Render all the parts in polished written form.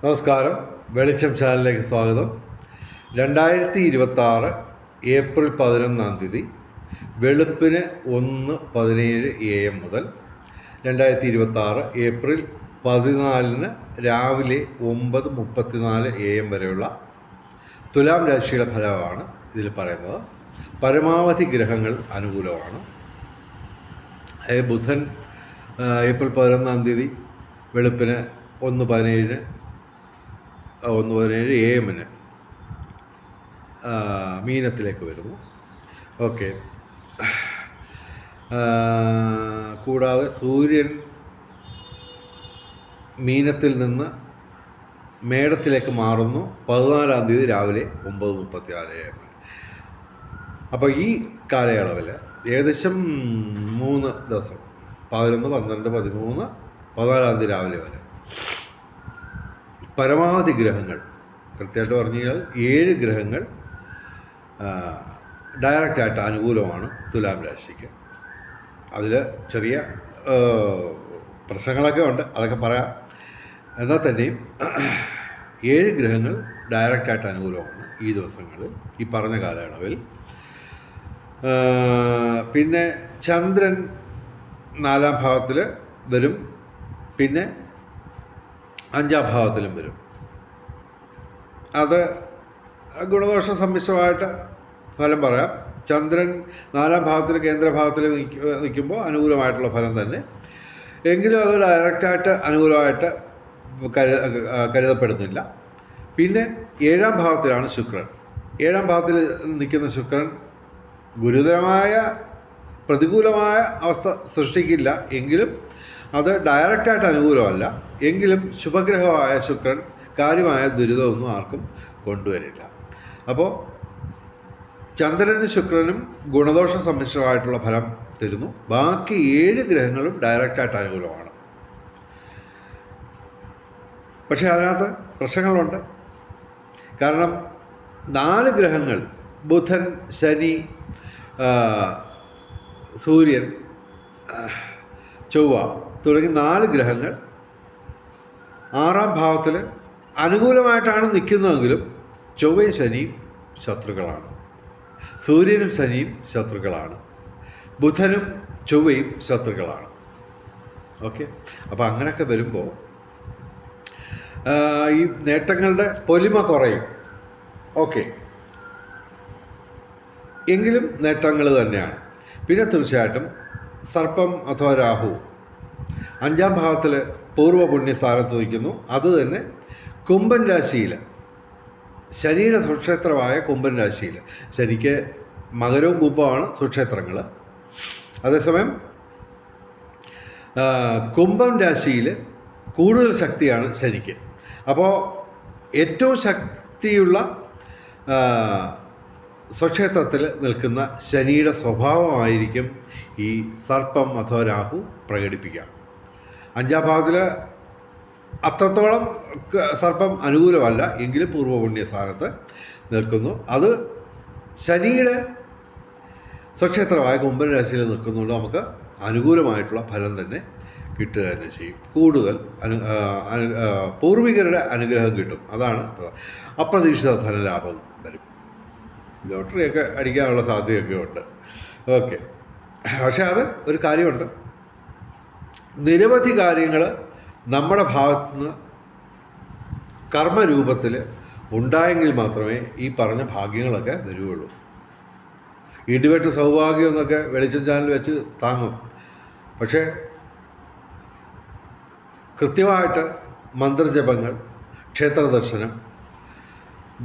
നമസ്കാരം, വെളിച്ചം ചാനലിലേക്ക് സ്വാഗതം. 2026 ഏപ്രിൽ 11 വെളുപ്പിന് 1:17 AM മുതൽ 2026 ഏപ്രിൽ 14 രാവിലെ 9:34 AM വരെയുള്ള തുലാം രാശിയുടെ ഫലമാണ് ഇതിൽ പറയുന്നത്. പരമാവധി ഗ്രഹങ്ങൾ അനുകൂലമാണ്. ബുധൻ ഏപ്രിൽ 11 വെളുപ്പിന് 1:17 AM മീനത്തിലേക്ക് വരുന്നു. ഓക്കെ. കൂടാതെ സൂര്യൻ മീനത്തിൽ നിന്ന് മേടത്തിലേക്ക് മാറുന്നു 14 രാവിലെ 9:34 AM. അപ്പോൾ ഈ കാലയളവിൽ ഏകദേശം 3 ദിവസം 11, 12, 13, 14 രാവിലെ വരെ പരമാവധി ഗ്രഹങ്ങൾ, കൃത്യമായിട്ട് പറഞ്ഞു കഴിഞ്ഞാൽ 7 ഗ്രഹങ്ങൾ ഡയറക്റ്റായിട്ട് അനുകൂലമാണ് തുലാം രാശിക്ക്. അതിൽ ചെറിയ പ്രശ്നങ്ങളൊക്കെ ഉണ്ട്, അതൊക്കെ പറയാം. എന്നാൽ തന്നെയും 7 ഗ്രഹങ്ങൾ ഡയറക്റ്റായിട്ട് അനുകൂലമാണ് ഈ ദിവസങ്ങളിൽ, ഈ പറഞ്ഞ കാലയളവിൽ. പിന്നെ ചന്ദ്രൻ 4ാം ഭാവത്തിൽ വരും, പിന്നെ 5ാം ഭാവത്തിലും വരും. അത് ഗുണദോഷ സമ്മിശ്രമായിട്ട് ഫലം പറയാം. ചന്ദ്രൻ 4ാം ഭാവത്തിൽ കേന്ദ്രഭാവത്തിൽ നിൽക്കുമ്പോൾ അനുകൂലമായിട്ടുള്ള ഫലം തന്നെ, എങ്കിലും അത് ഡയറക്റ്റായിട്ട് അനുകൂലമായിട്ട് കരുതപ്പെടുന്നില്ല. പിന്നെ 7ാം ഭാവത്തിലാണ് ശുക്രൻ. 7ാം ഭാവത്തിൽ നിൽക്കുന്ന ശുക്രൻ ഗുരുതരമായ പ്രതികൂലമായ അവസ്ഥ സൃഷ്ടിക്കില്ല, എങ്കിലും അത് ഡയറക്റ്റായിട്ട് അനുകൂലമല്ല. എങ്കിലും ശുഭഗ്രഹമായ ശുക്രൻ കാര്യമായ ദുരിതമൊന്നും ആർക്കും കൊണ്ടുവരില്ല. അപ്പോൾ ചന്ദ്രനും ശുക്രനും ഗുണദോഷ സമ്മിശ്രമായിട്ടുള്ള ഫലം തരുന്നു. ബാക്കി 7 ഗ്രഹങ്ങളും ഡയറക്റ്റായിട്ട് അനുകൂലമാണ്. പക്ഷേ അതിനകത്ത് പ്രശ്നങ്ങളുണ്ട്. കാരണം 4 ഗ്രഹങ്ങൾ, ബുധൻ, ശനി, സൂര്യൻ, ചൊവ്വ തുടങ്ങി 4 ഗ്രഹങ്ങൾ 6ാം ഭാവത്തിൽ അനുകൂലമായിട്ടാണ് നിൽക്കുന്നതെങ്കിലും ചൊവ്വയും ശനിയും ശത്രുക്കളാണ്, സൂര്യനും ശനിയും ശത്രുക്കളാണ്, ബുധനും ചൊവ്വയും ശത്രുക്കളാണ്. ഓക്കെ. അപ്പോൾ അങ്ങനെയൊക്കെ വരുമ്പോൾ ഈ നേട്ടങ്ങളുടെ പൊലിമ കുറയും. ഓക്കെ, എങ്കിലും നേട്ടങ്ങൾ തന്നെയാണ്. പിന്നെ തീർച്ചയായിട്ടും സർപ്പം അഥവാ രാഹു 5ാം ഭാവത്തിൽ പൂർവ്വ പുണ്യസ്ഥാനത്ത് നിൽക്കുന്നു. അത് തന്നെ കുംഭൻ രാശിയിൽ, ശനിയുടെ സുക്ഷേത്രമായ കുംഭൻ രാശിയിൽ. ശനിക്ക് മകരവും കുംഭമാണ് സുക്ഷേത്രങ്ങൾ. അതേസമയം കുംഭൻ രാശിയിൽ കൂടുതൽ ശക്തിയാണ് ശനിക്ക്. അപ്പോൾ ഏറ്റവും ശക്തിയുള്ള സ്വക്ഷേത്രത്തിൽ നിൽക്കുന്ന ശനിയുടെ സ്വഭാവമായിരിക്കും ഈ സർപ്പം അഥവാ രാഹു പ്രകടിപ്പിക്കുക. 5ാം ഭാവത്തിൽ അത്രത്തോളം സർപ്പം അനുകൂലമല്ല, എങ്കിലും പൂർവ്വപുണ്യ സ്ഥാനത്ത് നിൽക്കുന്നു. അത് ശനിയുടെ സ്വക്ഷേത്രമായ കുംഭൻ രാശിയിൽ നിൽക്കുന്നുണ്ട്. നമുക്ക് അനുകൂലമായിട്ടുള്ള ഫലം തന്നെ കിട്ടുക തന്നെ ചെയ്യും. കൂടുതൽ പൂർവികരുടെ അനുഗ്രഹം കിട്ടും. അതാണ് അപ്രതീക്ഷിത ധനലാഭം വരും. ലോട്ടറിയൊക്കെ അടിക്കാനുള്ള സാധ്യതയൊക്കെ ഉണ്ട്. ഓക്കെ. പക്ഷേ അത് ഒരു കാര്യമുണ്ട്, നിരവധി കാര്യങ്ങൾ നമ്മുടെ ഭാഗത്തുനിന്ന് കർമ്മരൂപത്തിൽ ഉണ്ടായെങ്കിൽ മാത്രമേ ഈ പറഞ്ഞ ഭാഗ്യങ്ങളൊക്കെ വരികയുള്ളൂ. ഇടിവെട്ട് സൗഭാഗ്യം എന്നൊക്കെ വെളിച്ചം ചാനൽ വെച്ച് താങ്ങും. പക്ഷേ കൃത്യമായിട്ട് മന്ത്രജപങ്ങൾ, ക്ഷേത്രദർശനം,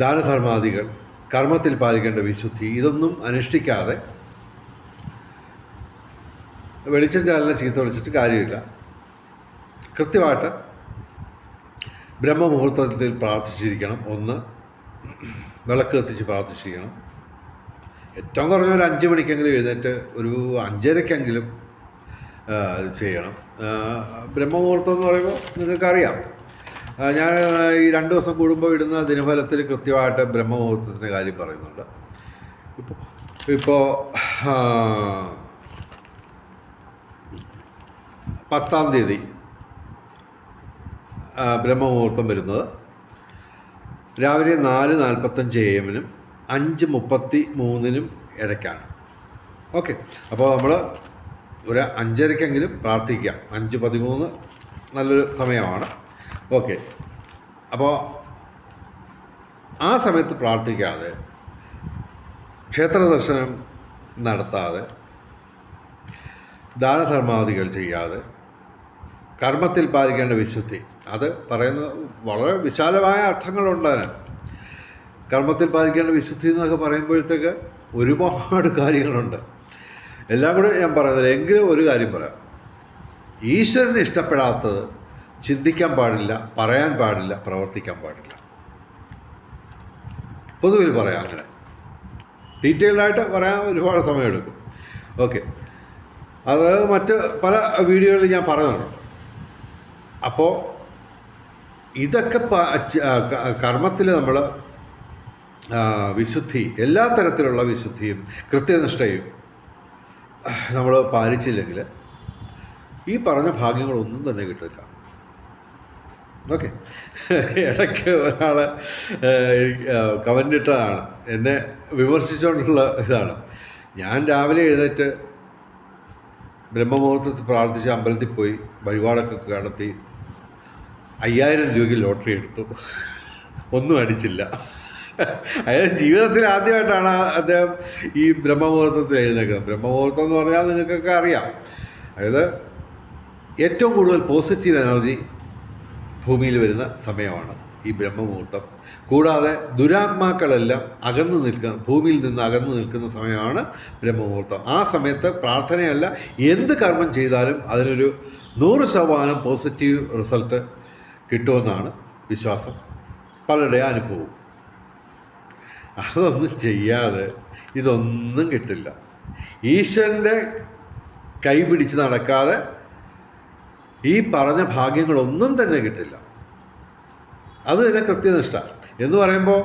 ദാനധർമാദികൾ, കർമ്മത്തിൽ പാലിക്കേണ്ട വിശുദ്ധി, ഇതൊന്നും അനുഷ്ഠിക്കാതെ വെളിച്ചം ചാനലിനെ ചീത്ത വിളിച്ചിട്ട് കാര്യമില്ല. കൃത്യമായിട്ട് ബ്രഹ്മമുഹൂർത്തത്തിൽ പ്രാർത്ഥിച്ചിരിക്കണം. ഒന്ന്, വിളക്ക് കത്തിച്ച് പ്രാർത്ഥിച്ചിരിക്കണം. ഏറ്റവും കുറഞ്ഞ ഒരു 5 മണിക്കെങ്കിലും എഴുന്നേറ്റ് ഒരു 5:30 ചെയ്യണം. ബ്രഹ്മമുഹൂർത്തം എന്ന് പറയുമ്പോൾ നിങ്ങൾക്കറിയാം, ഞാൻ ഈ 2 ദിവസം കൂടുമ്പോൾ ഇടുന്ന ദിനഫലത്തിൽ കൃത്യമായിട്ട് ബ്രഹ്മമുഹൂർത്തത്തിൻ്റെ കാര്യം പറയുന്നുണ്ട്. ഇപ്പോൾ 10ാം തീയതി ബ്രഹ്മമുഹൂർത്തം വരുന്നത് രാവിലെ 4:45 AM 5:33 ഇടയ്ക്കാണ്. ഓക്കെ, അപ്പോൾ നമ്മൾ ഒരു 5:30-ക്കെങ്കിലും പ്രാർത്ഥിക്കാം. 5:13 നല്ലൊരു സമയമാണ്. ഓക്കെ, അപ്പോൾ ആ സമയത്ത് പ്രാർത്ഥിക്കാതെ, ക്ഷേത്ര ദർശനം നടത്താതെ, ദാനധർമാദികൾ ചെയ്യാതെ, കർമ്മത്തിൽ പാലിക്കേണ്ട വിശുദ്ധി, അത് പറയുന്നത് വളരെ വിശാലമായ അർത്ഥങ്ങളുണ്ട് അതിന്. കർമ്മത്തിൽ പാലിക്കേണ്ട വിശുദ്ധി എന്നൊക്കെ പറയുമ്പോഴത്തേക്ക് ഒരുപാട് കാര്യങ്ങളുണ്ട്. എല്ലാം കൂടെ ഞാൻ പറയുന്നില്ല, എങ്കിലും ഒരു കാര്യം പറയാം. ഈശ്വരന് ഇഷ്ടപ്പെടാത്തത് ചിന്തിക്കാൻ പാടില്ല, പറയാൻ പാടില്ല, പ്രവർത്തിക്കാൻ പാടില്ല. പൊതുവിൽ പറയാം. അങ്ങനെ ഡീറ്റെയിൽഡായിട്ട് പറയാൻ ഒരുപാട് സമയമെടുക്കും. ഓക്കെ, അത് മറ്റ് പല വീഡിയോകളിൽ ഞാൻ പറയുന്നുണ്ട്. അപ്പോൾ ഇതൊക്കെ കർമ്മത്തിൽ നമ്മൾ വിശുദ്ധി, എല്ലാ തരത്തിലുള്ള വിശുദ്ധിയും കൃത്യനിഷ്ഠയും നമ്മൾ പാലിച്ചില്ലെങ്കിൽ ഈ പറഞ്ഞ ഭാഗ്യങ്ങളൊന്നും തന്നെ കിട്ടില്ല. ഓക്കെ, ഇടയ്ക്ക് ഒരാൾ കമൻ്റ് ഇട്ടതാണ്, എന്നെ വിമർശിച്ചുകൊണ്ടുള്ള ഇതാണ്. ഞാൻ രാവിലെ എഴുന്നേറ്റ് ബ്രഹ്മമുഹൂർത്തത്തിൽ പ്രാർത്ഥിച്ച് അമ്പലത്തിൽ പോയി വഴിപാടൊക്കെ നടത്തി 5000 രൂപയ്ക്ക് ലോട്ടറി എടുത്തു, ഒന്നും അടിച്ചില്ല. അതായത് ജീവിതത്തിൽ ആദ്യമായിട്ടാണ് അദ്ദേഹം ഈ ബ്രഹ്മമുഹൂർത്തത്തിൽ എഴുന്നേക്കുന്നത്. ബ്രഹ്മമുഹൂർത്തം എന്ന് പറഞ്ഞാൽ നിങ്ങൾക്കൊക്കെ അറിയാം, അതായത് ഏറ്റവും കൂടുതൽ പോസിറ്റീവ് എനർജി ഭൂമിയിൽ വരുന്ന സമയമാണ് ഈ ബ്രഹ്മമുഹൂർത്തം. കൂടാതെ ദുരാത്മാക്കളെല്ലാം ഭൂമിയിൽ നിന്ന് അകന്നു നിൽക്കുന്ന സമയമാണ് ബ്രഹ്മമുഹൂർത്തം. ആ സമയത്ത് പ്രാർത്ഥനയല്ല, എന്ത് കർമ്മം ചെയ്താലും അതിനൊരു 100% പോസിറ്റീവ് റിസൾട്ട് കിട്ടുമെന്നാണ് വിശ്വാസം, പലരുടെ അനുഭവവും. അതൊന്നും ചെയ്യാതെ ഇതൊന്നും കിട്ടില്ല. ഈശ്വരൻ്റെ കൈ പിടിച്ച് നടക്കാതെ ഈ പറഞ്ഞ ഭാഗ്യങ്ങളൊന്നും തന്നെ കിട്ടില്ല. അത് തന്നെ കൃത്യനിഷ്ഠ എന്ന് പറയുമ്പോൾ,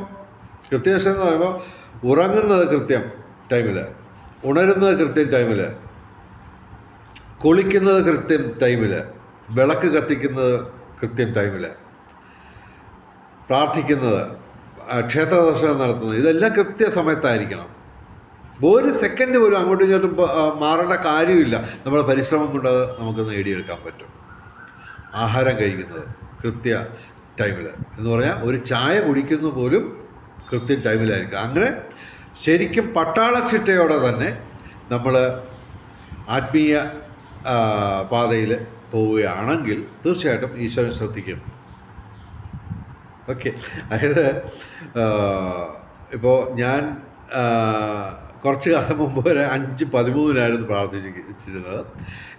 കൃത്യനിഷ്ഠ എന്ന് പറയുമ്പോൾ ഉറങ്ങുന്നത് കൃത്യം ടൈമിൽ, ഉണരുന്നത് കൃത്യം ടൈമിൽ, കുളിക്കുന്നത് കൃത്യം ടൈമിൽ, വിളക്ക് കത്തിക്കുന്നത് കൃത്യം ടൈമിൽ, പ്രാർത്ഥിക്കുന്നത്, ക്ഷേത്ര ദർശനം നടത്തുന്നത്, ഇതെല്ലാം കൃത്യസമയത്തായിരിക്കണം. ഒരു സെക്കൻഡ് പോലും അങ്ങോട്ടും ഇങ്ങോട്ടും മാറേണ്ട കാര്യമില്ല. നമ്മുടെ പരിശ്രമം കൊണ്ട് അത് നമുക്ക് നേടിയെടുക്കാൻ പറ്റും. ആഹാരം കഴിക്കുന്നത് കൃത്യ ടൈമിൽ എന്ന് പറഞ്ഞാൽ ഒരു ചായ കുടിക്കുന്ന പോലും കൃത്യം ടൈമിലായിരിക്കും. അങ്ങനെ ശരിക്കും പട്ടാളച്ചിട്ടയോടെ തന്നെ നമ്മൾ ആത്മീയ പാതയിൽ പോവുകയാണെങ്കിൽ തീർച്ചയായിട്ടും ഈശ്വരൻ ശ്രദ്ധിക്കും. ഓക്കെ, അതായത് ഇപ്പോൾ ഞാൻ കുറച്ച് കാലം മുമ്പ് വരെ 5:13 പ്രാർത്ഥിച്ചിരുന്നത്.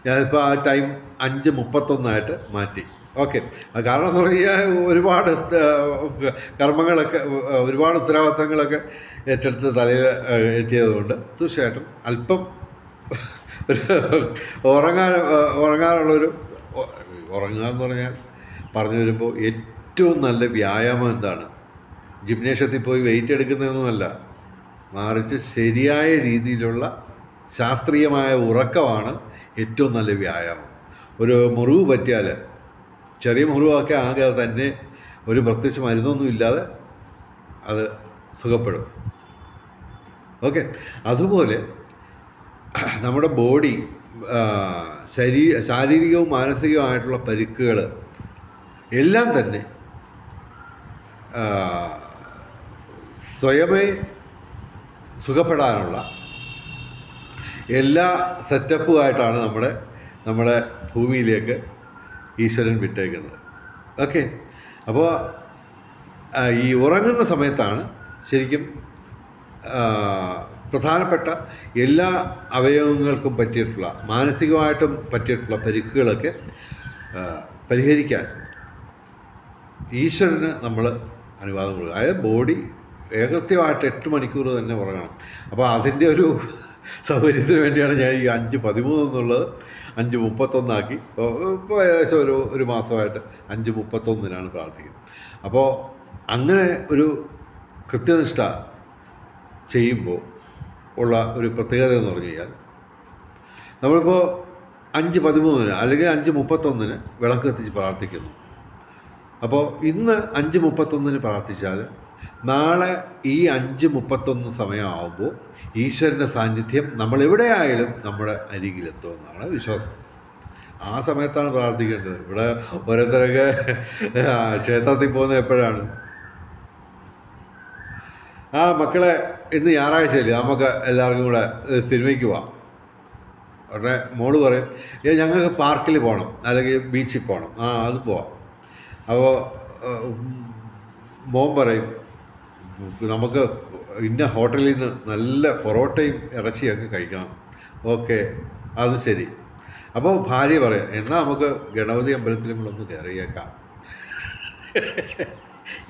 ഞാനിപ്പോൾ ആ ടൈം 5:31 മാറ്റി. ഓക്കെ, കാരണം എന്ന് പറഞ്ഞാൽ ഒരുപാട് കർമ്മങ്ങളൊക്കെ, ഒരുപാട് ഉത്തരവാദിത്തങ്ങളൊക്കെ ഏറ്റെടുത്ത് തലയിൽ എത്തിയതുകൊണ്ട് തീർച്ചയായിട്ടും അല്പം ഒരു ഉറങ്ങാനുള്ളൊരു ഉറങ്ങുക എന്ന് പറഞ്ഞാൽ പറഞ്ഞു വരുമ്പോൾ ഏറ്റവും നല്ല വ്യായാമം എന്താണ്? ജിംനേഷ്യത്തിൽ പോയി വെയിറ്റ് എടുക്കുന്നതൊന്നുമല്ല, മറിച്ച് ശരിയായ രീതിയിലുള്ള ശാസ്ത്രീയമായ ഉറക്കമാണ് ഏറ്റവും നല്ല വ്യായാമം. ഒരു മുറിവ് പറ്റിയാൽ, ചെറിയ മുറിവൊക്കെ ആകെ തന്നെ ഒരു പ്രത്യേകിച്ച് മരുന്നൊന്നും ഇല്ലാതെ അത് സുഖപ്പെടും. ഓക്കെ, അതുപോലെ നമ്മുടെ ബോഡി, ശാരീരികവും മാനസികവുമായിട്ടുള്ള പരിക്കുകൾ എല്ലാം തന്നെ സ്വയമേ സുഖപ്പെടാനുള്ള എല്ലാ സെറ്റപ്പുമായിട്ടാണ് നമ്മുടെ ഭൂമിയിലേക്ക് ഈശ്വരൻ വിട്ടേക്കുന്നത്. ഓക്കെ, അപ്പോൾ ഈ ഉറങ്ങുന്ന സമയത്താണ് ശരിക്കും പ്രധാനപ്പെട്ട എല്ലാ അവയവങ്ങൾക്കും പറ്റിയിട്ടുള്ള, മാനസികമായിട്ടും പറ്റിയിട്ടുള്ള പരിക്കുകളൊക്കെ പരിഹരിക്കാൻ ഈശ്വരന് നമ്മൾ അനുവാദം കൊടുക്കുക. അതായത് ബോഡി കൃത്യമായിട്ട് 8 മണിക്കൂർ തന്നെ ഉറങ്ങണം. അപ്പോൾ അതിൻ്റെ ഒരു സൗകര്യത്തിന് വേണ്ടിയാണ് ഞാൻ ഈ 5:13 എന്നുള്ളത് 5:31 ഇപ്പോൾ ഏകദേശം ഒരു മാസമായിട്ട് 5:31 പ്രാർത്ഥിക്കുന്നത്. അപ്പോൾ അങ്ങനെ ഒരു കൃത്യനിഷ്ഠ ചെയ്യുമ്പോൾ ഉള്ള ഒരു പ്രത്യേകത എന്ന് പറഞ്ഞു കഴിഞ്ഞാൽ, നമ്മളിപ്പോൾ 5:13 അല്ലെങ്കിൽ 5:31 വിളക്ക് കത്തിച്ച് പ്രാർത്ഥിക്കുന്നു. അപ്പോൾ ഇന്ന് 5:31 പ്രാർത്ഥിച്ചാൽ നാളെ ഈ 5:31 സമയമാകുമ്പോൾ ഈശ്വരൻ്റെ സാന്നിധ്യം നമ്മളെവിടെയായാലും നമ്മുടെ അരികിലെത്തുമെന്നാണ് വിശ്വാസം. ആ സമയത്താണ് പ്രാർത്ഥിക്കേണ്ടത്. ഇവിടെ ഓരോരുത്തരൊക്കെ ക്ഷേത്രത്തിൽ പോകുന്നത് എപ്പോഴാണ്? മക്കളെ ഇന്ന് ഞായറാഴ്ചയല്ലേ, നമുക്ക് എല്ലാവർക്കും കൂടെ സിനിമയ്ക്ക് പോവാം. ഉടനെ മോള് പറയും, ഞങ്ങൾക്ക് പാർക്കിൽ പോകണം, അല്ലെങ്കിൽ ബീച്ചിൽ പോകണം. അത് പോവാം. അപ്പോൾ മോൻ പറയും, നമുക്ക് ഇന്ന ഹോട്ടലിൽ നിന്ന് നല്ല പൊറോട്ടയും ഇറച്ചിയൊക്കെ കഴിക്കണം. ഓക്കെ, അത് ശരി. അപ്പോൾ ഭാര്യ പറയാം, എന്നാൽ നമുക്ക് ഗണപതി അമ്പലത്തിലും കൂടെ ഒന്ന് കയറിയേക്കാം.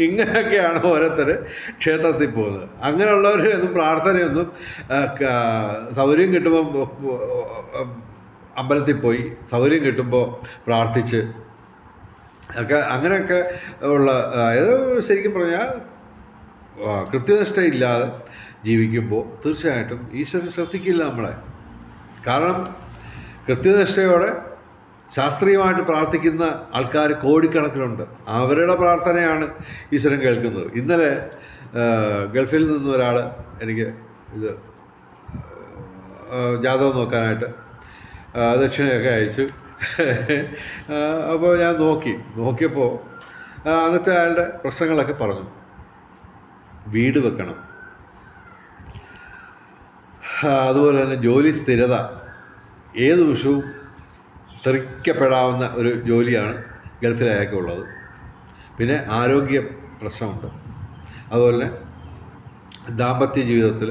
ഇങ്ങനെയൊക്കെയാണ് ഓരോരുത്തർ ക്ഷേത്രത്തിൽ പോകുന്നത്. അങ്ങനെയുള്ളവർ ഒന്നും പ്രാർത്ഥനയൊന്നും സൗകര്യം കിട്ടുമ്പോൾ അമ്പലത്തിൽ പോയി സൗകര്യം കിട്ടുമ്പോൾ പ്രാർത്ഥിച്ച് ഒക്കെ അങ്ങനെയൊക്കെ ഉള്ള, അതായത് ശരിക്കും പറഞ്ഞാൽ കൃത്യനിഷ്ഠയില്ലാതെ ജീവിക്കുമ്പോൾ തീർച്ചയായിട്ടും ഈശ്വരൻ ശ്രദ്ധിക്കില്ല നമ്മളെ. കാരണം കൃത്യനിഷ്ഠയോടെ ശാസ്ത്രീയമായിട്ട് പ്രാർത്ഥിക്കുന്ന ആൾക്കാർ കോടിക്കണക്കിനുണ്ട്. അവരുടെ പ്രാർത്ഥനയാണ് ഈശ്വരൻ കേൾക്കുന്നത്. ഇന്നലെ ഗൾഫിൽ നിന്ന് ഒരാൾ എനിക്ക് ഇത് ജാതകം നോക്കാനായിട്ട് ദക്ഷിണയൊക്കെ അയച്ചു. അപ്പോൾ ഞാൻ നോക്കിയപ്പോൾ അന്നത്തെ അയാളുടെ പ്രശ്നങ്ങളൊക്കെ പറഞ്ഞു. വീട് വെക്കണം, അതുപോലെ തന്നെ ജോലി സ്ഥിരത, ഏത് വിഷവും തെറിക്കപ്പെടാവുന്ന ഒരു ജോലിയാണ് ഗൾഫിൽ അയാൾക്കുള്ളത്. പിന്നെ ആരോഗ്യ പ്രശ്നമുണ്ട്, അതുപോലെ തന്നെ ദാമ്പത്യ ജീവിതത്തിൽ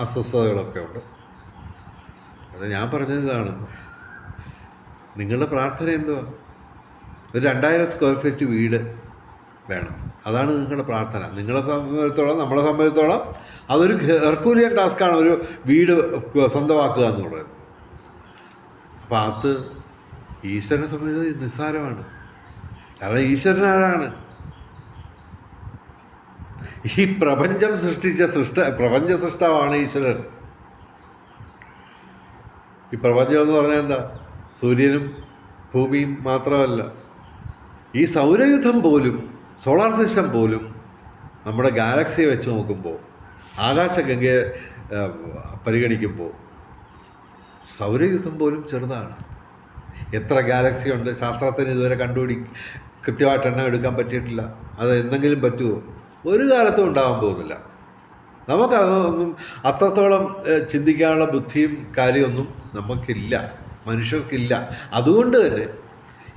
അസ്വസ്ഥതകളൊക്കെ ഉണ്ട്. അത് ഞാൻ പറഞ്ഞത് ഇതാണ്, നിങ്ങളുടെ പ്രാർത്ഥന എന്തുവാ? ഒരു 2000 സ്ക്വയർ ഫീറ്റ് വീട് വേണം, അതാണ് നിങ്ങളുടെ പ്രാർത്ഥന. നിങ്ങളെ സംബന്ധിച്ചിടത്തോളം, നമ്മളെ സംബന്ധിച്ചിടത്തോളം അതൊരു ഹെർക്കൂലിയൻ ടാസ്ക്കാണ് ഒരു വീട് സ്വന്തമാക്കുക എന്ന് പറയുന്നത്. അപ്പം അത് ഈശ്വരനെ സംബന്ധിച്ച് നിസ്സാരമാണ്. കാരണം ഈശ്വരൻ ആരാണ്? ഈ പ്രപഞ്ചം പ്രപഞ്ച സൃഷ്ടാവാണ് ഈശ്വരൻ. ഈ പ്രപഞ്ചം എന്ന് പറഞ്ഞാൽ എന്താ? സൂര്യനും ഭൂമിയും മാത്രമല്ല, ഈ സൗരയൂഥം പോലും, സോളാർ സിസ്റ്റം പോലും, നമ്മുടെ ഗാലക്സിയെ വെച്ച് നോക്കുമ്പോൾ, ആകാശഗംഗയെ പരിഗണിക്കുമ്പോൾ സൗരയൂഥം പോലും ചെറുതാണ്. എത്ര ഗാലക്സി ഉണ്ട് ശാസ്ത്രത്തിന് ഇതുവരെ കൃത്യമായിട്ട് എണ്ണം എടുക്കാൻ പറ്റിയിട്ടില്ല. അത് എന്തെങ്കിലും പറ്റുമോ? ഒരു കാലത്തും ഉണ്ടാകാൻ പോകുന്നില്ല. നമുക്കതൊന്നും അത്രത്തോളം ചിന്തിക്കാനുള്ള ബുദ്ധിയും കാര്യമൊന്നും നമുക്കില്ല, മനുഷ്യർക്കില്ല. അതുകൊണ്ട് തന്നെ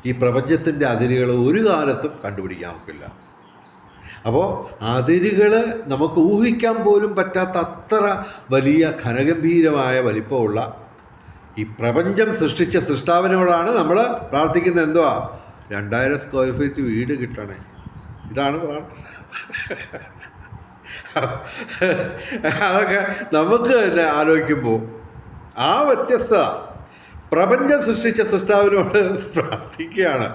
ഈ പ്രപഞ്ചത്തിൻ്റെ അതിരുകൾ ഒരു കാലത്തും കണ്ടുപിടിക്കാൻ നമുക്കില്ല. അപ്പോൾ അതിരുകൾ നമുക്ക് ഊഹിക്കാൻ പോലും പറ്റാത്ത അത്ര വലിയ ഘനഗംഭീരമായ വലിപ്പമുള്ള ഈ പ്രപഞ്ചം സൃഷ്ടിച്ച സൃഷ്ടാവിനോടാണ് നമ്മൾ പ്രാർത്ഥിക്കുന്നത്. എന്തുവാ? 2000 സ്ക്വയർ ഫീറ്റ് വീട് കിട്ടണേ. ഇതാണ് പ്രാർത്ഥന. അതൊക്കെ നമുക്ക് തന്നെ ആലോചിക്കുമ്പോൾ ആ വ്യത്യസ്തത, പ്രപഞ്ചം സൃഷ്ടിച്ച സൃഷ്ടാവിനോട് പ്രാർത്ഥിക്കുകയാണ്.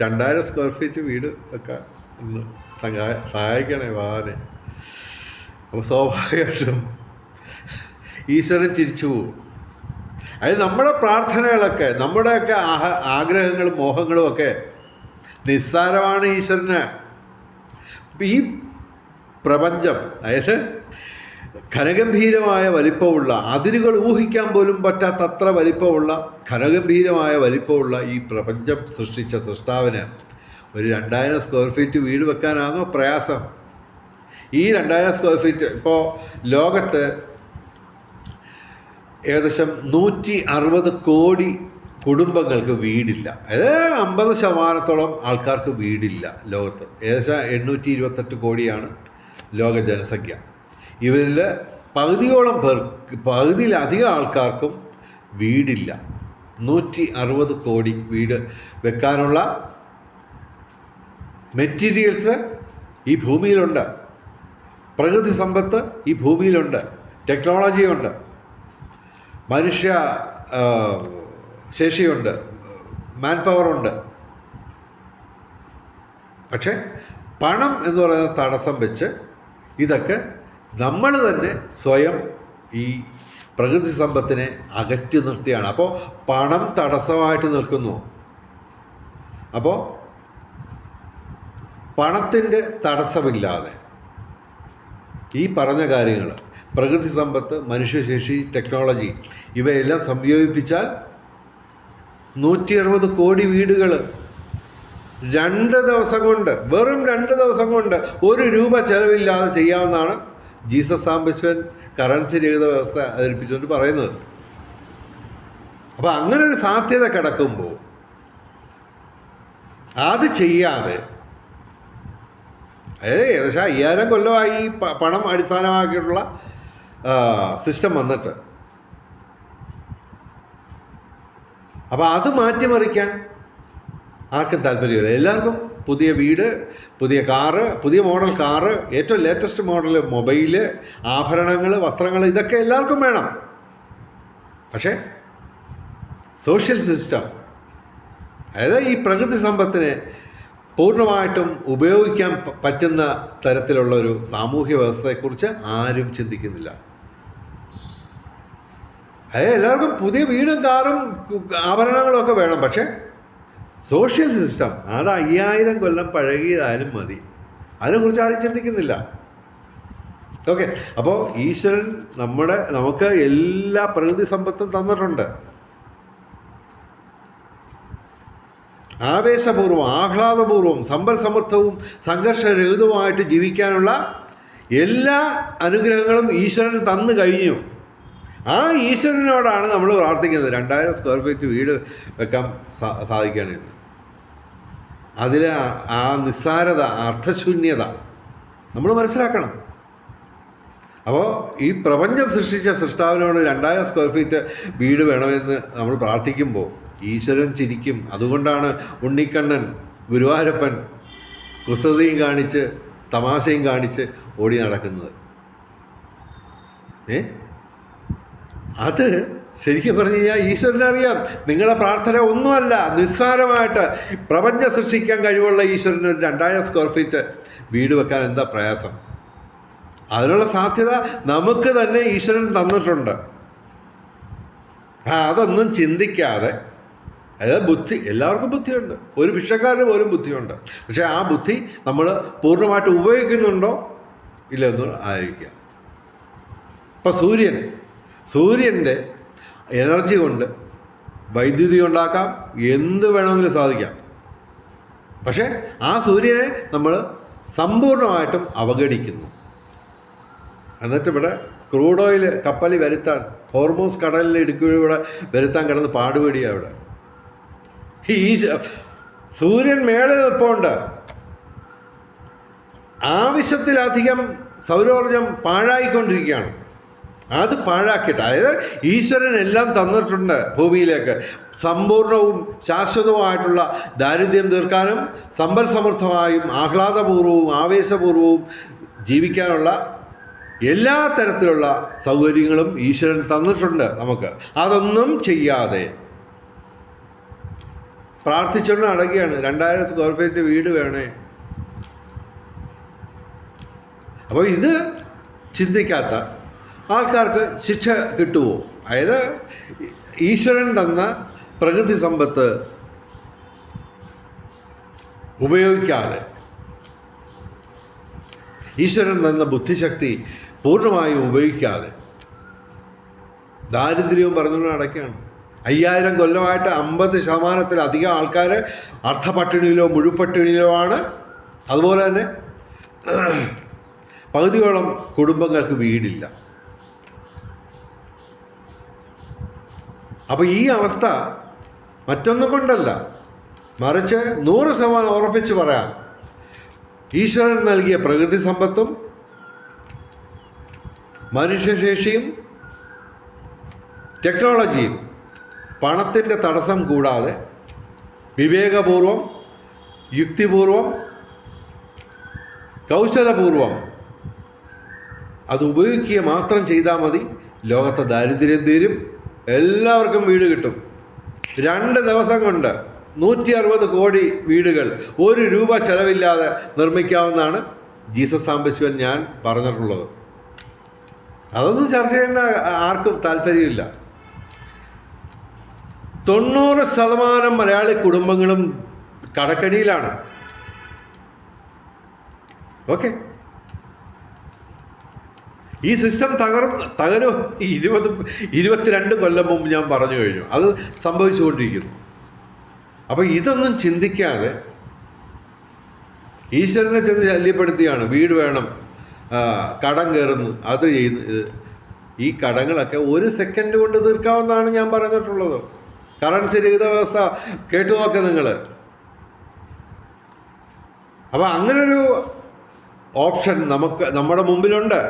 2000 സ്ക്വയർ ഫീറ്റ് വീട് ഒക്കെ ഒന്ന് സഹായിക്കണേ ഭഗവാനെ. അപ്പോൾ സ്വാഭാവികമായിട്ടും ഈശ്വരൻ ചിരിച്ചു പോകും. അതായത് നമ്മുടെ പ്രാർത്ഥനകളൊക്കെ, നമ്മുടെയൊക്കെ ആഗ്രഹങ്ങളും മോഹങ്ങളും ഒക്കെ നിസ്സാരമാണ് ഈശ്വരന്. ഈ പ്രപഞ്ചം, അതായത് ഘനഗംഭീരമായ വലിപ്പമുള്ള, അതിരുകൾ ഊഹിക്കാൻ പോലും പറ്റാത്തത്ര വലിപ്പമുള്ള, ഘനഗംഭീരമായ വലിപ്പമുള്ള ഈ പ്രപഞ്ചം സൃഷ്ടിച്ച സൃഷ്ടാവിന് ഒരു 2000 സ്ക്വയർ ഫീറ്റ് വീട് വെക്കാനാണോ പ്രയാസം? ഈ 2000 സ്ക്വയർ ഫീറ്റ്, ഇപ്പോൾ ലോകത്ത് ഏകദേശം 160 കോടി കുടുംബങ്ങൾക്ക് വീടില്ല. അതായത് 50% ആൾക്കാർക്ക് വീടില്ല ലോകത്ത്. ഏകദേശം 828 കോടിയാണ് ലോക ജനസംഖ്യ. ഇവരിൽ പകുതിയിലധികം ആൾക്കാർക്കും വീടില്ല. 160 കോടി വീട് വെക്കാനുള്ള മെറ്റീരിയൽസ് ഈ ഭൂമിയിലുണ്ട്, പ്രകൃതി സമ്പത്ത് ഈ ഭൂമിയിലുണ്ട്, ടെക്നോളജിയുണ്ട്, മനുഷ്യ ശേഷിയുണ്ട്, മാൻ പവറുണ്ട്. പക്ഷെ പണം എന്ന് പറയുന്ന തടസ്സം വെച്ച് ഇതൊക്കെ നമ്മൾ തന്നെ സ്വയം ഈ പ്രകൃതി സമ്പത്തിനെ അകറ്റി നിർത്തിയാണ്. അപ്പോൾ പണം തടസ്സമായിട്ട് നിൽക്കുന്നു. അപ്പോൾ പണത്തിൻ്റെ തടസ്സമില്ലാതെ ഈ പറഞ്ഞ കാര്യങ്ങൾ, പ്രകൃതി സമ്പത്ത്, മനുഷ്യശേഷി, ടെക്നോളജി, ഇവയെല്ലാം സംയോജിപ്പിച്ചാൽ 160 കോടി വീടുകൾ 2 ദിവസം കൊണ്ട്, വെറും 2 ദിവസം കൊണ്ട് 1 രൂപ ചെലവില്ലാതെ ചെയ്യാമെന്നാണ് ജീസസ് സാംബശിവൻ കറൻസി രഹിത വ്യവസ്ഥ അവതരിപ്പിച്ചുകൊണ്ട് പറയുന്നത്. അപ്പോൾ അങ്ങനെ ഒരു സാധ്യത കിടക്കുമ്പോൾ അത് ചെയ്യാതെ, അതായത് ഏകദേശം 5000 കൊല്ലമായി ഈ പണം അടിസ്ഥാനമാക്കിയിട്ടുള്ള സിസ്റ്റം വന്നിട്ട്, അപ്പോൾ അത് മാറ്റിമറിക്കാൻ ആർക്കും താല്പര്യമില്ല. എല്ലാവർക്കും പുതിയ വീട്, പുതിയ കാറ്, പുതിയ മോഡൽ കാറ്, ഏറ്റവും ലേറ്റസ്റ്റ് മോഡൽ മൊബൈല്, ആഭരണങ്ങൾ, വസ്ത്രങ്ങൾ, ഇതൊക്കെ എല്ലാവർക്കും വേണം. പക്ഷേ സോഷ്യൽ സിസ്റ്റം, അതായത് ഈ പ്രകൃതി സമ്പത്തിനെ പൂർണ്ണമായിട്ടും ഉപയോഗിക്കാൻ പറ്റുന്ന തരത്തിലുള്ള ഒരു സാമൂഹ്യ വ്യവസ്ഥയെക്കുറിച്ച് ആരും ചിന്തിക്കുന്നില്ല. അതായത് എല്ലാവർക്കും പുതിയ വീടും കാറും ആഭരണങ്ങളും ഒക്കെ വേണം. പക്ഷേ സോഷ്യൽ സിസ്റ്റം അത് 5000 കൊല്ലം പഴകിയതായാലും മതി, അതിനെക്കുറിച്ച് ആരും ചിന്തിക്കുന്നില്ല. ഓക്കെ, അപ്പോൾ ഈശ്വരൻ നമുക്ക് എല്ലാ പ്രകൃതി സമ്പത്തും തന്നിട്ടുണ്ട്. ആവേശപൂർവ്വം, ആഹ്ലാദപൂർവ്വം, സമ്പൽ സമൃദ്ധവും സംഘർഷരഹിതവുമായിട്ട് ജീവിക്കാനുള്ള എല്ലാ അനുഗ്രഹങ്ങളും ഈശ്വരൻ തന്നു കഴിഞ്ഞു. ആ ഈശ്വരനോടാണ് നമ്മൾ പ്രാർത്ഥിക്കുന്നത് 2000 സ്ക്വയർ ഫീറ്റ് വീട് വെക്കാൻ സാധിക്കുകയാണെന്ന്. അതിലെ ആ നിസ്സാരത, അർത്ഥശൂന്യത നമ്മൾ മനസ്സിലാക്കണം. അപ്പോൾ ഈ പ്രപഞ്ചം സൃഷ്ടിച്ച സൃഷ്ടാവിനോട് 2000 സ്ക്വയർ ഫീറ്റ് വീട് വേണമെന്ന് നമ്മൾ പ്രാർത്ഥിക്കുമ്പോൾ ഈശ്വരൻ ചിരിക്കും. അതുകൊണ്ടാണ് ഉണ്ണിക്കണ്ണൻ, ഗുരുവായൂരപ്പൻ കുസൃതിയും കാണിച്ച് തമാശയും കാണിച്ച് ഓടി നടക്കുന്നത്. അത് ശരിക്കും പറഞ്ഞു കഴിഞ്ഞാൽ ഈശ്വരനറിയാം നിങ്ങളുടെ പ്രാർത്ഥന ഒന്നുമല്ല, നിസ്സാരമായിട്ട് പ്രപഞ്ചം സൃഷ്ടിക്കാൻ കഴിവുള്ള ഈശ്വരന് 2000 സ്ക്വയർ ഫീറ്റ് വീട് വെക്കാൻ എന്താ പ്രയാസം? അതിനുള്ള സാധ്യത നമുക്ക് തന്നെ ഈശ്വരൻ തന്നിട്ടുണ്ട്. അതൊന്നും ചിന്തിക്കാതെ, അതായത് ബുദ്ധി, എല്ലാവർക്കും ബുദ്ധിയുണ്ട്, ഒരു ഭിക്ഷക്കാരന് പോലും ബുദ്ധിയുണ്ട്. പക്ഷേ ആ ബുദ്ധി നമ്മൾ പൂർണ്ണമായിട്ട് ഉപയോഗിക്കുന്നുണ്ടോ ഇല്ലെന്ന് ആലോചിക്കുക. ഇപ്പം സൂര്യൻ്റെ എനർജി കൊണ്ട് വൈദ്യുതി ഉണ്ടാക്കാം, എന്ത് വേണമെങ്കിലും സാധിക്കാം. പക്ഷേ ആ സൂര്യനെ നമ്മൾ സമ്പൂർണ്ണമായിട്ടും അവഗണിക്കുന്നു. എന്നിട്ട് ഇവിടെ ക്രൂഡ് ഓയിൽ കപ്പലിൽ വരുത്താൻ, ഹോർമോസ് കടലിൽ ഇടുക്കിലൂടെ വരുത്താൻ കിടന്ന് പാടുപെടിയാണ് ഇവിടെ. ഈ സൂര്യൻ മേളിൽ നിൽപ്പുണ്ട്. ആവശ്യത്തിലധികം സൗരോർജം പാഴായിക്കൊണ്ടിരിക്കുകയാണ്. അത് പാഴാക്കിയിട്ട്, അതായത് ഈശ്വരൻ എല്ലാം തന്നിട്ടുണ്ട് ഭൂമിയിലേക്ക്, സമ്പൂർണവും ശാശ്വതവുമായിട്ടുള്ള ദാരിദ്ര്യം തീർക്കാനും സമ്പൽ സമൃദ്ധമായും ആഹ്ലാദപൂർവവും ആവേശപൂർവവും ജീവിക്കാനുള്ള എല്ലാ തരത്തിലുള്ള സൗകര്യങ്ങളും ഈശ്വരൻ തന്നിട്ടുണ്ട് നമുക്ക്. അതൊന്നും ചെയ്യാതെ പ്രാർത്ഥിച്ചുകൊണ്ട് നടക്കുകയാണ് 2000 സ്ക്വയർ ഫീറ്റ് വീട് വേണേ. അപ്പോൾ ഇത് ചിന്തിക്കാത്ത ആൾക്കാർക്ക് ശിക്ഷ കിട്ടുമോ? അതായത് ഈശ്വരൻ തന്ന പ്രകൃതി സമ്പത്ത് ഉപയോഗിക്കാതെ, ഈശ്വരൻ തന്ന ബുദ്ധിശക്തി പൂർണ്ണമായും ഉപയോഗിക്കാതെ ദാരിദ്ര്യവും പറഞ്ഞുകൊണ്ട് നടക്കുകയാണ്. 5000 കൊല്ലമായിട്ട് 50%-ലധികം ആൾക്കാർ അർദ്ധപട്ടിണിയിലോ മുഴുപട്ടിണിയിലോ ആണ്. അതുപോലെ തന്നെ പകുതിയോളം കുടുംബങ്ങൾക്ക് വീടില്ല. അപ്പോൾ ഈ അവസ്ഥ മറ്റൊന്നും കൊണ്ടല്ല, മറിച്ച് 100% ഉറപ്പിച്ച് പറയാം, ഈശ്വരൻ നൽകിയ പ്രകൃതി സമ്പത്തും മനുഷ്യശേഷിയും ടെക്നോളജിയും പണത്തിൻ്റെ തടസ്സം കൂടാതെ വിവേകപൂർവം, യുക്തിപൂർവം, കൗശലപൂർവം അത് ഉപയോഗിക്കുക മാത്രം ചെയ്താൽ മതി. ലോകത്തെ ദാരിദ്ര്യം തീരും, എല്ലാവർക്കും വീട് കിട്ടും. 2 ദിവസം കൊണ്ട് 160 കോടി വീടുകൾ 1 രൂപ ചെലവില്ലാതെ നിർമ്മിക്കാവുന്നതാണ് ജീസസ് സാംബശിവൻ ഞാൻ പറഞ്ഞിട്ടുള്ളത്. അതൊന്നും ചർച്ച ചെയ്യേണ്ട ആർക്കും താല്പര്യമില്ല. 90% മലയാളി കുടുംബങ്ങളും കടക്കണിയിലാണ്. ഓക്കെ, ഈ സിസ്റ്റം തകരും. 22 കൊല്ലം മുമ്പ് ഞാൻ പറഞ്ഞു കഴിഞ്ഞു, അത് സംഭവിച്ചുകൊണ്ടിരിക്കുന്നു. അപ്പോൾ ഇതൊന്നും ചിന്തിക്കാതെ ഈശ്വരനെ ചെന്ന് ശല്യപ്പെടുത്തിയാണ്. വീട് വേണം, കടം കയറുന്നു, അത് ചെയ്യുന്നു. ഈ കടങ്ങളൊക്കെ 1 സെക്കൻഡ് കൊണ്ട് തീർക്കാവുന്നതാണ് ഞാൻ പറഞ്ഞിട്ടുള്ളത്. കറൻസി രഹിത വ്യവസ്ഥ കേട്ടു നോക്കുക നിങ്ങൾ. അപ്പോൾ അങ്ങനൊരു ഓപ്ഷൻ നമ്മുടെ മുമ്പിലുണ്ട്.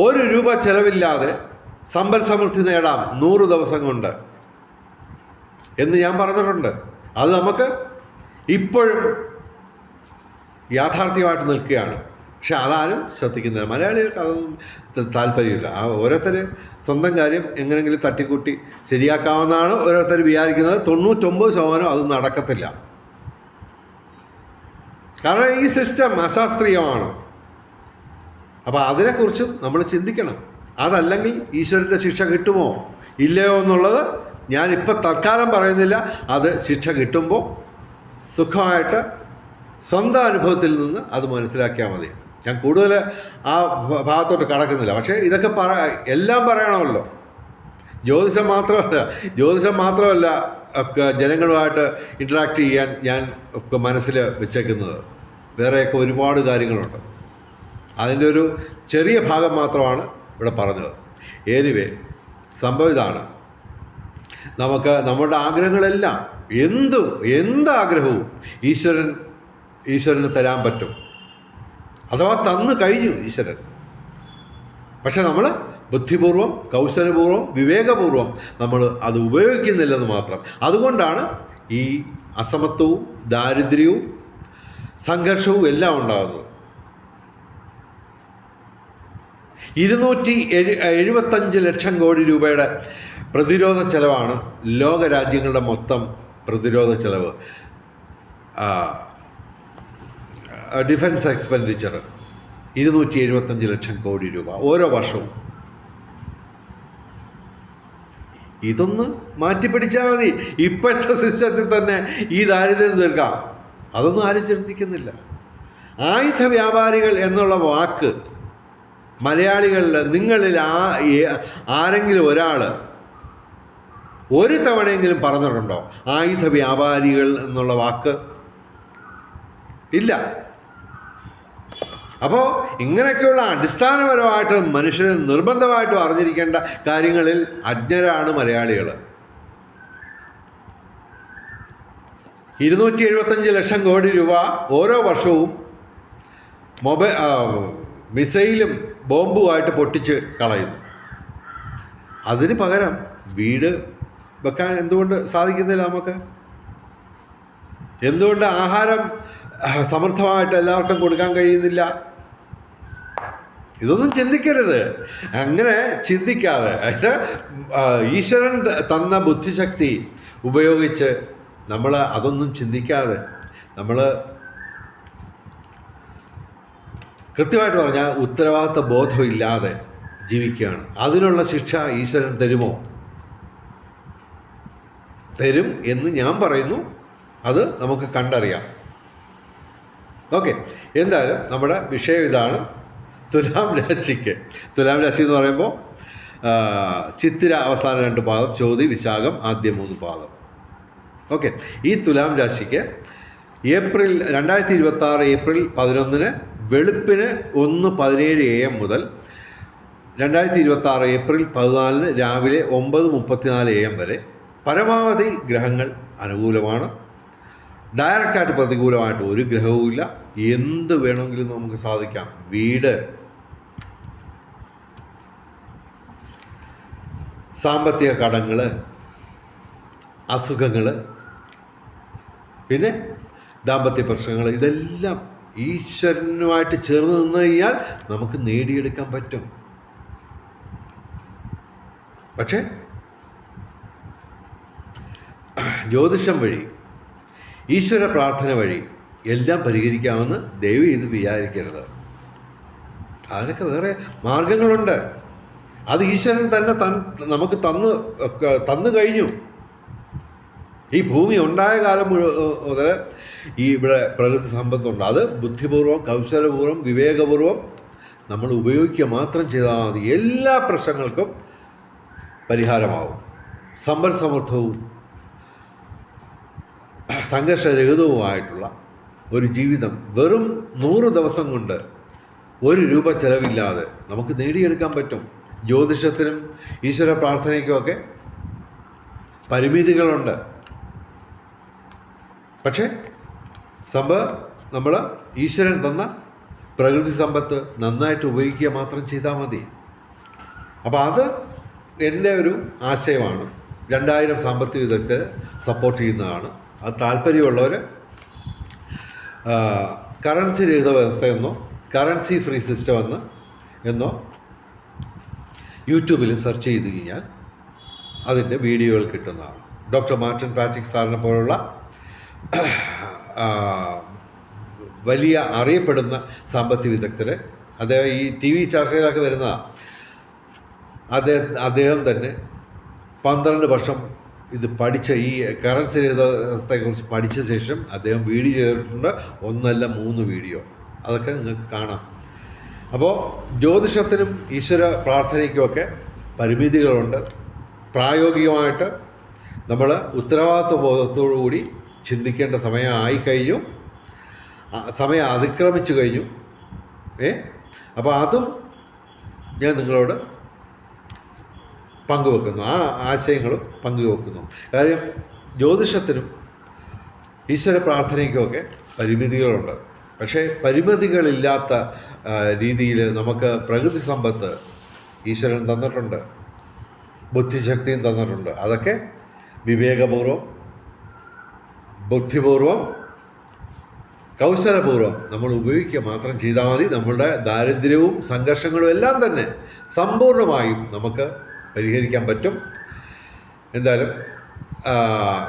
1 രൂപ ചെലവില്ലാതെ സമ്പൽ സമൃദ്ധി നേടാം 100 ദിവസം കൊണ്ട് എന്ന് ഞാൻ പറഞ്ഞിട്ടുണ്ട്. അത് നമുക്ക് ഇപ്പോഴും യാഥാർത്ഥ്യമായിട്ട് നിൽക്കുകയാണ്. പക്ഷെ അതാരും ശ്രദ്ധിക്കുന്നില്ല. മലയാളികൾക്ക് അതൊന്നും താല്പര്യമില്ല. ഓരോരുത്തർ സ്വന്തം കാര്യം എങ്ങനെയെങ്കിലും തട്ടിക്കൂട്ടി ശരിയാക്കാവുന്നതാണ് ഓരോരുത്തർ വിചാരിക്കുന്നത്. 99% അത് നടക്കത്തില്ല. കാരണം ഈ സിസ്റ്റം അശാസ്ത്രീയമാണ്. അപ്പോൾ അതിനെക്കുറിച്ചും നമ്മൾ ചിന്തിക്കണം. അതല്ലെങ്കിൽ ഈശ്വരൻ്റെ ശിക്ഷ കിട്ടുമോ ഇല്ലയോ എന്നുള്ളത് ഞാനിപ്പോൾ തൽക്കാലം പറയുന്നില്ല. അത് ശിക്ഷ കിട്ടുമ്പോൾ സുഖമായിട്ട് സ്വന്തം അനുഭവത്തിൽ നിന്ന് അത് മനസ്സിലാക്കിയാൽ മതി. ഞാൻ കൂടുതൽ ആ ഭാഗത്തോട്ട് കടക്കുന്നില്ല. പക്ഷേ ഇതൊക്കെ എല്ലാം പറയണമല്ലോ. ജ്യോതിഷം മാത്രമല്ല ജനങ്ങളുമായിട്ട് ഇൻട്രാക്ട് ചെയ്യാൻ ഞാൻ ഒക്കെ മനസ്സിൽ വെച്ചേക്കുന്നത്. വേറെയൊക്കെ ഒരുപാട് കാര്യങ്ങളുണ്ട്. അതിൻ്റെ ഒരു ചെറിയ ഭാഗം മാത്രമാണ് ഇവിടെ പറഞ്ഞത്. എനിവേ, സംഭവം ഇതാണ്. നമുക്ക് നമ്മളുടെ ആഗ്രഹങ്ങളെല്ലാം എന്താഗ്രഹവും ഈശ്വരന് തരാൻ പറ്റും. അഥവാ തന്നു കഴിഞ്ഞു ഈശ്വരൻ. പക്ഷെ നമ്മൾ ബുദ്ധിപൂർവം, കൗശലപൂർവം, വിവേകപൂർവം നമ്മൾ അത് ഉപയോഗിക്കുന്നില്ലെന്ന് മാത്രം. അതുകൊണ്ടാണ് ഈ അസമത്വവും ദാരിദ്ര്യവും സംഘർഷവും എല്ലാം ഉണ്ടാകുന്നത്. 275 ലക്ഷം കോടി രൂപയുടെ പ്രതിരോധ ചെലവാണ് ലോകരാജ്യങ്ങളുടെ മൊത്തം പ്രതിരോധ ചെലവ്. ഡിഫൻസ് എക്സ്പെൻഡിച്ചർ 275 ലക്ഷം കോടി രൂപ ഓരോ വർഷവും. ഇതൊന്ന് മാറ്റിപ്പിടിച്ചാൽ മതി. ഇപ്പോഴത്തെ സിസ്റ്റത്തിൽ തന്നെ ഈ ദാരിദ്ര്യം തീർക്കാം. അതൊന്നും ആരും ചിന്തിക്കുന്നില്ല. ആയുധ വ്യാപാരികൾ എന്നുള്ള വാക്ക് മലയാളികളിൽ നിങ്ങളിൽ ആരെങ്കിലും ഒരാൾ ഒരു തവണയെങ്കിലും പറഞ്ഞിട്ടുണ്ടോ? ആയുധ വ്യാപാരികൾ എന്നുള്ള വാക്ക് ഇല്ല. അപ്പോൾ ഇങ്ങനെയൊക്കെയുള്ള അടിസ്ഥാനപരമായിട്ട് മനുഷ്യന് നിർബന്ധമായിട്ടും അറിഞ്ഞിരിക്കേണ്ട കാര്യങ്ങളിൽ അജ്ഞരാണ് മലയാളികൾ. 275 ലക്ഷം കോടി രൂപ ഓരോ വർഷവും മിസൈലും ബോംബുമായിട്ട് പൊട്ടിച്ച് കളയുന്നു. അതിന് പകരം വീട് വെക്കാൻ എന്തുകൊണ്ട് സാധിക്കുന്നില്ല നമുക്ക്? എന്തുകൊണ്ട് ആഹാരം സമൃദ്ധമായിട്ട് എല്ലാവർക്കും കൊടുക്കാൻ കഴിയുന്നില്ല? ഇതൊന്നും ചിന്തിക്കരുത്. അങ്ങനെ ചിന്തിക്കാതെ ഈശ്വരൻ തന്ന ബുദ്ധിശക്തി ഉപയോഗിച്ച് നമ്മൾ അതൊന്നും ചിന്തിക്കാതെ നമ്മൾ കൃത്യമായിട്ട് പറഞ്ഞാൽ ഉത്തരവാദിത്വ ബോധമില്ലാതെ ജീവിക്കുകയാണ്. അതിനുള്ള ശിക്ഷ ഈശ്വരൻ തരുമോ? തരും എന്ന് ഞാൻ പറയുന്നു. അത് നമുക്ക് കണ്ടറിയാം. ഓക്കെ, എന്തായാലും നമ്മുടെ വിഷയം ഇതാണ്. തുലാം രാശി എന്ന് പറയുമ്പോൾ ചിത്തിര അവസാന 2 പാദം, ചോതി വിശാഖം ആദ്യ 3 പാദം. ഓക്കെ, ഈ തുലാം രാശിക്ക് 2026 ഏപ്രിൽ 11 വെളുപ്പിന് 1:17 AM മുതൽ 2026 ഏപ്രിൽ 14 രാവിലെ 9:34 AM വരെ പരമാവധി ഗ്രഹങ്ങൾ അനുകൂലമാണ്. ഡയറക്റ്റായിട്ട് പ്രതികൂലമായിട്ട് ഒരു ഗ്രഹവുമില്ല. എന്ത് വേണമെങ്കിലും നമുക്ക് സാധിക്കാം. വീട്, സാമ്പത്തിക കടങ്ങൾ, അസുഖങ്ങൾ, പിന്നെ ദാമ്പത്യ പ്രശ്നങ്ങൾ, ഇതെല്ലാം ഈശ്വരനുമായിട്ട് ചേർന്ന് നിന്ന് കഴിഞ്ഞാൽ നമുക്ക് നേടിയെടുക്കാൻ പറ്റും. പക്ഷേ ജ്യോതിഷം വഴി, ഈശ്വര പ്രാർത്ഥന വഴി എല്ലാം പരിഹരിക്കാമെന്ന് ദയവ് ചെയ്ത് വിചാരിക്കരുത്. അതിനൊക്കെ വേറെ മാർഗങ്ങളുണ്ട്. അത് ഈശ്വരൻ തന്നെ നമുക്ക് തന്നു കഴിഞ്ഞു. ഈ ഭൂമി ഉണ്ടായ കാലം മുതൽ ഈ ഇവിടെ പ്രകൃതി സമ്പത്തുണ്ട്. അത് ബുദ്ധിപൂർവ്വം, കൗശലപൂർവ്വം, വിവേകപൂർവ്വം നമ്മൾ ഉപയോഗിക്കുക മാത്രം ചെയ്താൽ മതി. എല്ലാ പ്രശ്നങ്ങൾക്കും പരിഹാരമാവും. സമ്പൽ സമൃദ്ധവും സംഘർഷരഹിതവുമായിട്ടുള്ള ഒരു ജീവിതം വെറും 100 ദിവസം കൊണ്ട് 1 രൂപ ചെലവില്ലാതെ നമുക്ക് നേടിയെടുക്കാൻ പറ്റും. ജ്യോതിഷത്തിനും ഈശ്വര പ്രാർത്ഥനയ്ക്കുമൊക്കെ പരിമിതികളുണ്ട്. പക്ഷേ നമ്മൾ ഈശ്വരൻ തന്ന പ്രകൃതി സമ്പത്ത് നന്നായിട്ട് ഉപയോഗിക്കുക മാത്രം ചെയ്താൽ മതി. അപ്പോൾ അത് എൻ്റെ ഒരു ആശയമാണ്. 2000 സാമ്പത്തിക വിദഗ്ധർ സപ്പോർട്ട് ചെയ്യുന്നതാണ്. അത് താല്പര്യമുള്ളവർ കറൻസി രഹിത വ്യവസ്ഥയെന്നോ കറൻസി ഫ്രീ സിസ്റ്റം എന്നോ യൂട്യൂബിൽ സെർച്ച് ചെയ്ത് കഴിഞ്ഞാൽ അതിൻ്റെ വീഡിയോകൾ കിട്ടുന്നതാണ്. ഡോക്ടർ മാർട്ടിൻ പാട്രിക് സാറിനെ പോലുള്ള വലിയ അറിയപ്പെടുന്ന സാമ്പത്തിക വിദഗ്ധർ, അദ്ദേഹം ഈ TV ചർച്ചയിലൊക്കെ വരുന്നതാണ്. അദ്ദേഹം തന്നെ 12 വർഷം ഇത് പഠിച്ച ഈ കറൻസി രഹിതത്തെക്കുറിച്ച് പഠിച്ച ശേഷം അദ്ദേഹം വീഡിയോ ചെയ്തിട്ടുണ്ട്. 1 അല്ല 3 വീഡിയോ. അതൊക്കെ നിങ്ങൾക്ക് കാണാം. അപ്പോൾ ജ്യോതിഷത്തിനും ഈശ്വര പ്രാർത്ഥനയ്ക്കുമൊക്കെ പരിമിതികളുണ്ട്. പ്രായോഗികമായിട്ട് നമ്മൾ ഉത്തരവാദിത്വ ബോധത്തോടു കൂടി ചിന്തിക്കേണ്ട സമയമായി കഴിഞ്ഞു, സമയം അതിക്രമിച്ചു കഴിഞ്ഞു. അപ്പോൾ അതും ഞാൻ നിങ്ങളോട് പങ്കുവെക്കുന്നു, ആ ആശയങ്ങളും പങ്കുവെക്കുന്നു. കാര്യം ജ്യോതിഷത്തിനും ഈശ്വര പ്രാർത്ഥനയ്ക്കുമൊക്കെ പരിമിതികളുണ്ട്. പക്ഷേ പരിമിതികളില്ലാത്ത രീതിയിൽ നമുക്ക് പ്രകൃതി സമ്പത്ത് ഈശ്വരൻ തന്നിട്ടുണ്ട്, ബുദ്ധിശക്തിയും തന്നിട്ടുണ്ട്. അതൊക്കെ വിവേകപൂർവം, ബുദ്ധിപൂർവം, കൗശലപൂർവ്വം നമ്മൾ ഉപയോഗിക്കുക മാത്രം ചെയ്താൽ മതി. നമ്മളുടെ ദാരിദ്ര്യവും സംഘർഷങ്ങളും എല്ലാം തന്നെ സമ്പൂർണ്ണമായും നമുക്ക് പരിഹരിക്കാൻ പറ്റും. എന്തായാലും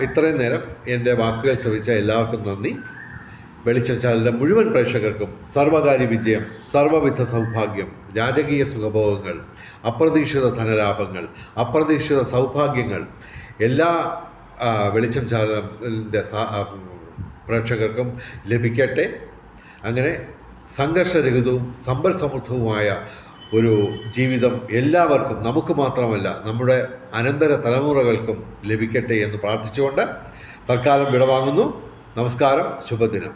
ഇത്രയും നേരം എൻ്റെ വാക്കുകൾ ശ്രവിച്ച എല്ലാവർക്കും നന്ദി. വെളിച്ചം ചാനലിലെ മുഴുവൻ പ്രേക്ഷകർക്കും സർവകാര്യ വിജയം, സർവവിധ സൗഭാഗ്യം, രാജകീയ സുഖഭോഗങ്ങൾ, അപ്രതീക്ഷിത ധനലാഭങ്ങൾ, അപ്രതീക്ഷിത സൗഭാഗ്യങ്ങൾ എല്ലാ വെളിച്ചം ചാനലിൻ്റെ പ്രേക്ഷകർക്കും ലഭിക്കട്ടെ. അങ്ങനെ സംഘർഷരഹിതവും സമ്പൽ സമൃദ്ധവുമായ ഒരു ജീവിതം എല്ലാവർക്കും, നമുക്ക് മാത്രമല്ല നമ്മുടെ അനന്തര തലമുറകൾക്കും ലഭിക്കട്ടെ എന്ന് പ്രാർത്ഥിച്ചുകൊണ്ട് തൽക്കാലം വിടവാങ്ങുന്നു. നമസ്കാരം, ശുഭദിനം.